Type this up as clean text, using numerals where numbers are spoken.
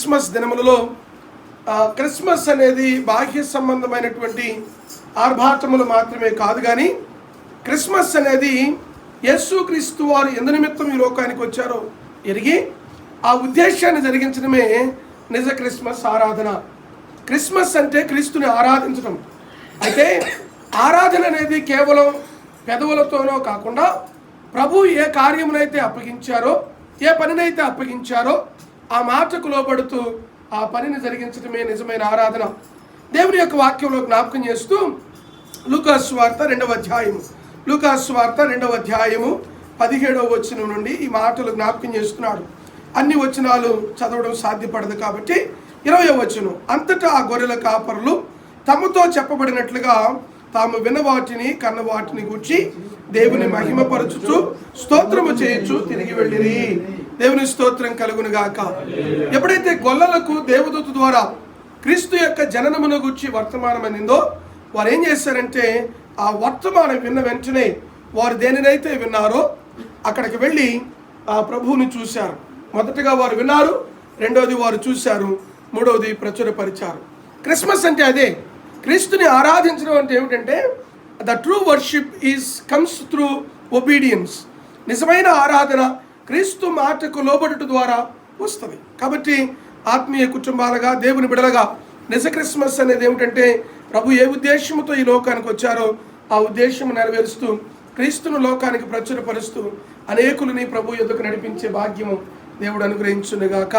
Christmas దినములలో Christmas అనేది బాహ్య సంబంధమైనటువంటి ఆర్భాటములు మాత్రమే కాదు, కానీ క్రిస్మస్ అనేది యేసుక్రీస్తు వారు ఎందు నిమిత్తం ఈ లోకానికి వచ్చారో ఎరిగి ఆ ఉద్దేశాన్ని జరిగించడమే నిజ క్రిస్మస్ ఆరాధన. క్రిస్మస్ అంటే క్రీస్తుని ఆరాధించడం. అయితే ఆరాధన అనేది కేవలం పెదవులతోనో కాకుండా ప్రభు ఏ కార్యమునైతే అప్పగించారో, ఏ పనినైతే అప్పగించారో ఆ మాటకు లోబడుతూ ఆ పనిని జరిగించడమే నిజమైన ఆరాధన. దేవుని యొక్క వాక్యంలో జ్ఞాపకం చేస్తూ లూకాసు సువార్త 2వ అధ్యాయము 17వ వచనం నుండి ఈ మాటలు జ్ఞాపకం చేస్తున్నాడు. అన్ని వచనాలు చదవడం సాధ్యపడదు కాబట్టి 20వ వచనం, అంతటా ఆ గొర్రెల కాపరులు తమతో చెప్పబడినట్లుగా తాము విన్నవాటిని కన్నవాటిని గూర్చి దేవుని మహిమపరచుచు స్తోత్రము చేయొచ్చు తిరిగి వెళ్ళిరి. దేవుని స్తోత్రం కలుగును గాక. ఎప్పుడైతే గొల్లలకు దేవదూత ద్వారా క్రీస్తు యొక్క జననమును గూర్చి వర్తమానం అందిందో, వారు ఏం చేశారంటే ఆ వర్తమానం విన్న వెంటనే వారు దేనినైతే విన్నారో అక్కడికి వెళ్ళి ఆ ప్రభువుని చూశారు. మొదటగా వారు విన్నారు, రెండవది వారు చూశారు, మూడవది ప్రచురపరిచారు. క్రిస్మస్ అంటే అదే. క్రీస్తుని ఆరాధించడం అంటే ఏమిటంటే the true worship comes through obedience. నిజమైన ఆరాధన క్రీస్తు మాటకు లోబడుట ద్వారా వస్తుంది. కాబట్టి ఆత్మీయ కుటుంబాలుగా, దేవుని బిడలుగా నిజ క్రిస్మస్ అనేది ఏమిటంటే ప్రభు ఏ ఉద్దేశంతో ఈ లోకానికి వచ్చారో ఆ ఉద్దేశం నెరవేరుస్తూ క్రీస్తును లోకానికి ప్రచురపరుస్తూ అనేకులని ప్రభు యొద్దకు నడిపించే భాగ్యము దేవుడు అనుగ్రహించునుగాక.